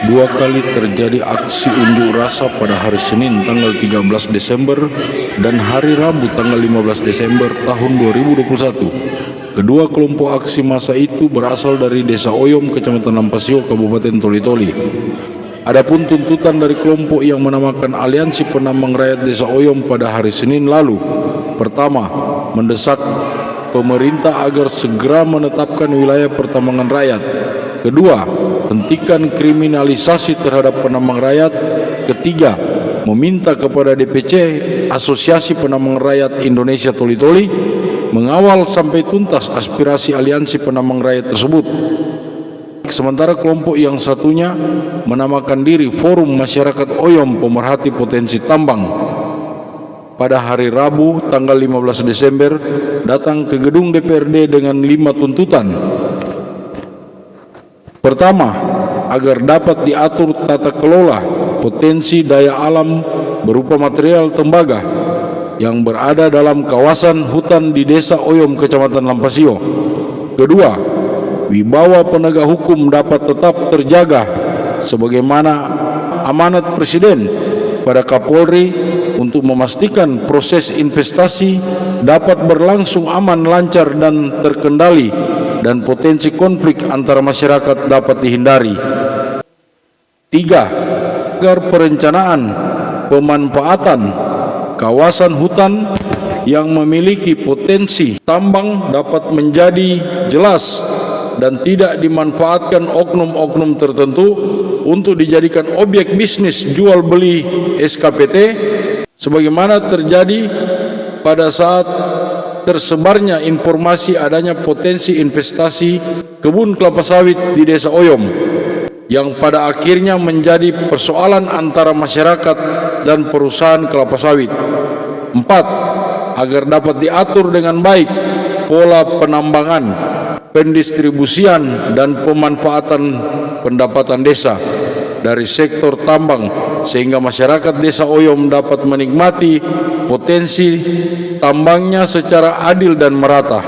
Dua kali terjadi aksi unjuk rasa pada hari Senin tanggal 13 Desember dan hari Rabu tanggal 15 Desember tahun 2021. Kedua kelompok aksi massa itu berasal dari Desa Oyom, Kecamatan Lampasio, Kabupaten Toli-Toli. Adapun tuntutan dari kelompok yang menamakan Aliansi Penambang Rakyat Desa Oyom pada hari Senin lalu, pertama, mendesak pemerintah agar segera menetapkan wilayah pertambangan rakyat. Kedua, hentikan kriminalisasi terhadap penambang rakyat. Ketiga, meminta kepada DPC Asosiasi Penambang Rakyat Indonesia Toli-Toli mengawal sampai tuntas aspirasi Aliansi Penambang Rakyat tersebut. Sementara kelompok yang satunya menamakan diri Forum Masyarakat Oyom Pemerhati Potensi Tambang pada hari Rabu tanggal 15 Desember datang ke gedung DPRD dengan 5 tuntutan. Pertama, agar dapat diatur tata kelola potensi daya alam berupa material tembaga yang berada dalam kawasan hutan di Desa Oyom, Kecamatan Lampasio. Kedua, wibawa penegak hukum dapat tetap terjaga sebagaimana amanat Presiden pada Kapolri untuk memastikan proses investasi dapat berlangsung aman, lancar, dan terkendali, dan potensi konflik antara masyarakat dapat dihindari. Tiga, agar perencanaan pemanfaatan kawasan hutan yang memiliki potensi tambang dapat menjadi jelas dan tidak dimanfaatkan oknum-oknum tertentu untuk dijadikan objek bisnis jual beli SKPT sebagaimana terjadi pada saat tersebarnya informasi adanya potensi investasi kebun kelapa sawit di Desa Oyom yang pada akhirnya menjadi persoalan antara masyarakat dan perusahaan kelapa sawit. 4. Agar dapat diatur dengan baik pola penambangan, pendistribusian, dan pemanfaatan pendapatan desa dari sektor tambang sehingga masyarakat Desa Oyom dapat menikmati potensi tambangnya secara adil dan merata.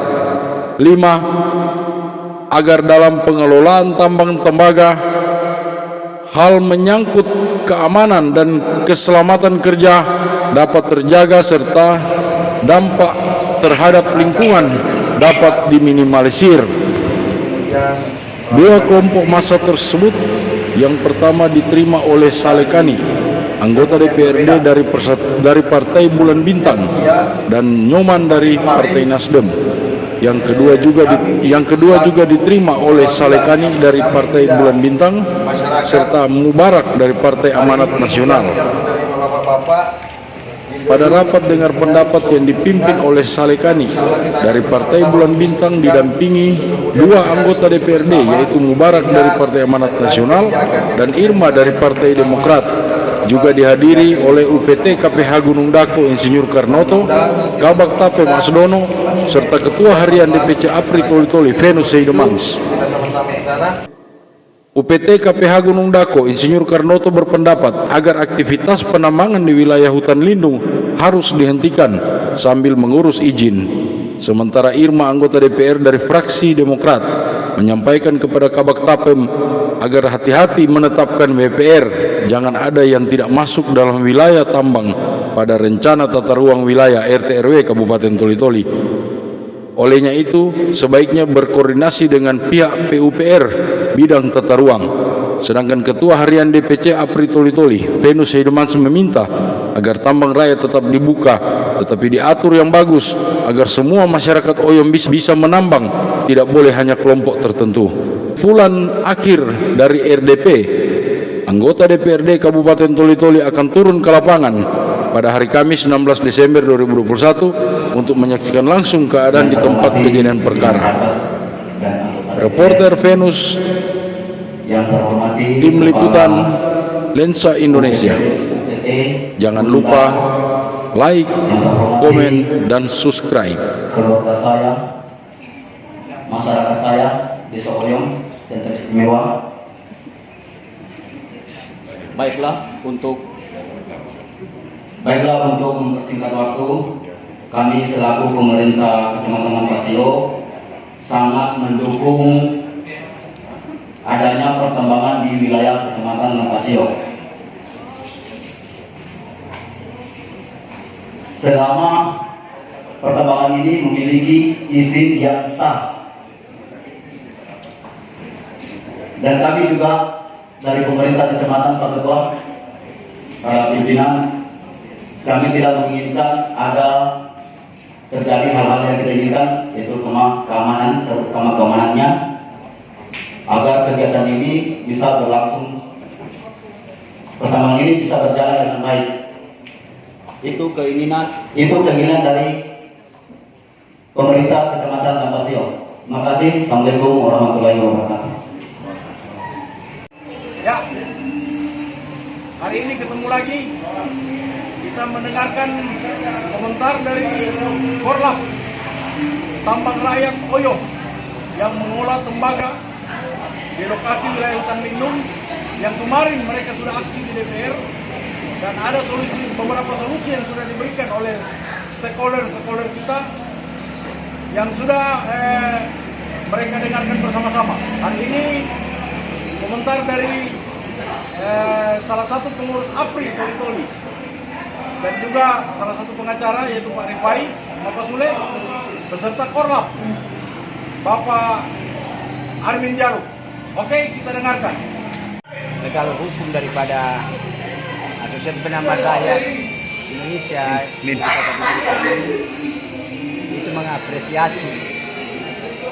5. Agar dalam pengelolaan tambang tembaga hal menyangkut keamanan dan keselamatan kerja dapat terjaga serta dampak terhadap lingkungan dapat diminimalisir. Dua kelompok massa tersebut, yang pertama diterima oleh Salekani, anggota DPRD dari Partai Bulan Bintang, dan Nyoman dari Partai Nasdem. Yang kedua juga diterima oleh Salekani dari Partai Bulan Bintang serta Mubarak dari Partai Amanat Nasional. Pada rapat dengar pendapat yang dipimpin oleh Salekani dari Partai Bulan Bintang didampingi dua anggota DPRD, yaitu Mubarak dari Partai Amanat Nasional dan Irma dari Partai Demokrat, juga dihadiri oleh UPT KPH Gunung Dako Insinyur Karnoto, Kabak Tape Mas Dono, serta Ketua Harian DPC APRI Toli-Toli Venus Seidemans. UPT KPH Gunung Dako Insinyur Karnoto berpendapat agar aktivitas penambangan di wilayah hutan lindung harus dihentikan sambil mengurus izin. Sementara Irma, anggota DPR dari fraksi Demokrat, menyampaikan kepada Kabak Tapem agar hati-hati menetapkan WPR, jangan ada yang tidak masuk dalam wilayah tambang pada rencana tata ruang wilayah RT RW Kabupaten Toli-Toli. Olehnya itu, sebaiknya berkoordinasi dengan pihak PUPR bidang tata ruang. Sedangkan Ketua Harian DPC APRI Toli-Toli Venus Seidemans meminta agar tambang rakyat tetap dibuka, tetapi diatur yang bagus agar semua masyarakat Oyom bisa menambang, tidak boleh hanya kelompok tertentu. Bulan akhir dari RDP, anggota DPRD Kabupaten Toli-Toli akan turun ke lapangan pada hari Kamis 16 Desember 2021 untuk menyaksikan langsung keadaan di tempat kejadian perkara. Reporter Venus, tim liputan Lensa Indonesia. Jangan lupa like, komen, dan subscribe. Keluarga saya, masyarakat saya, Desa Oyom dan teristimewa. Baiklah untuk mempersingkat waktu, kami selaku pemerintah Kecamatan Lampasio sangat mendukung adanya perkembangan di wilayah Kecamatan Lakasio. Selama perkembangan ini memiliki izin yang sah, dan kami juga dari pemerintah Kecamatan Pak Ketua, para pimpinan, kami tidak menginginkan ada terjadi hal-hal yang kita inginkan, yaitu keamanan, terutama keamanannya, agar kegiatan ini bisa berlangsung, persamaan ini bisa berjalan dengan baik. Itu keinginan dari pemerintah Kecamatan Lakasio. Terima kasih. Assalamualaikum warahmatullahi wabarakatuh. Ya, hari ini ketemu lagi. Kita mendengarkan komentar dari Korlap Tambang Rakyat Oyo yang mengolah tembaga di lokasi wilayah hutan lindung yang kemarin mereka sudah aksi di DPR, dan ada beberapa solusi yang sudah diberikan oleh stakeholder kita yang sudah mereka dengarkan bersama-sama. Hari ini komentar dari salah satu pengurus APRI Toli-Toli dan juga salah satu pengacara yaitu Pak Rifai, Bapak Sule, beserta Korlap Bapak Armin Jaruk. Oke, kita dengarkan. Legal hukum daripada Asosiasi Penambang Rakyat Indonesia itu mengapresiasi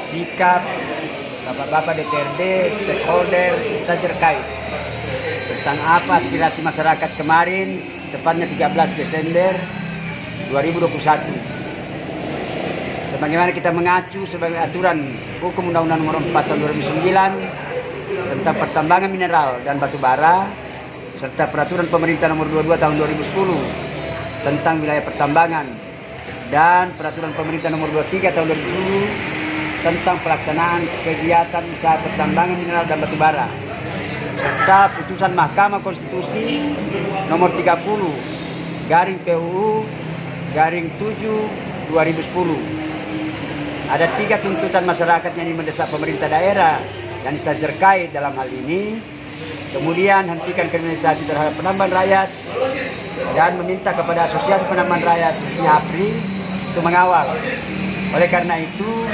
sikap Bapak-bapak DPRD, stakeholder, instansi terkait tentang apa aspirasi masyarakat kemarin, tepatnya 13 Desember 2021. Sebagaimana kita mengacu sebagai aturan hukum Undang-Undang Nomor 4 Tahun 2009 tentang pertambangan mineral dan batu bara, serta Peraturan Pemerintah Nomor 22 Tahun 2010 tentang wilayah pertambangan, dan Peraturan Pemerintah Nomor 23 Tahun 2010 tentang pelaksanaan kegiatan usaha pertambangan mineral dan batu bara, serta putusan Mahkamah Konstitusi Nomor 30/PUU/7/2010. Ada 3 tuntutan masyarakat yang mendesak pemerintah daerah dan instansi terkait dalam hal ini. Kemudian hentikan kriminalisasi terhadap penambang rakyat dan meminta kepada Asosiasi Penambang Rakyat khususnya APRI untuk mengawal. Oleh karena itu,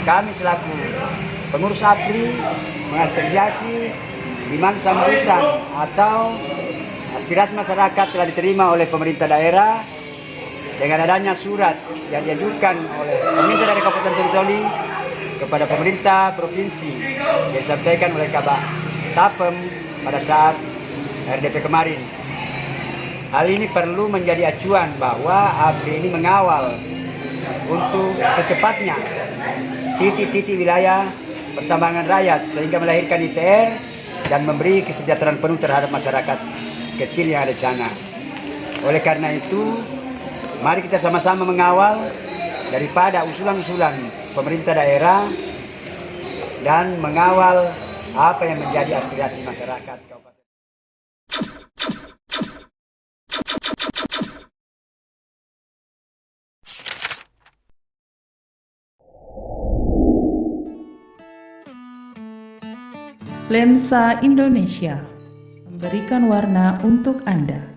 kami selaku pengurus APRI mengapresiasi di mana sambutan atau aspirasi masyarakat telah diterima oleh pemerintah daerah dengan adanya surat yang diajukan oleh pemerintah dari Kabupaten Toli-Toli kepada pemerintah provinsi yang disampaikan oleh Kabak Tapem pada saat RDP kemarin. Hal ini perlu menjadi acuan bahwa APRI ini mengawal untuk secepatnya titik-titik wilayah pertambangan rakyat sehingga melahirkan ITR dan memberi kesejahteraan penuh terhadap masyarakat kecil yang ada di sana. Oleh karena itu, mari kita sama-sama mengawal daripada usulan-usulan pemerintah daerah dan mengawal apa yang menjadi aspirasi masyarakat Kabupaten. Lensa Indonesia memberikan warna untuk Anda.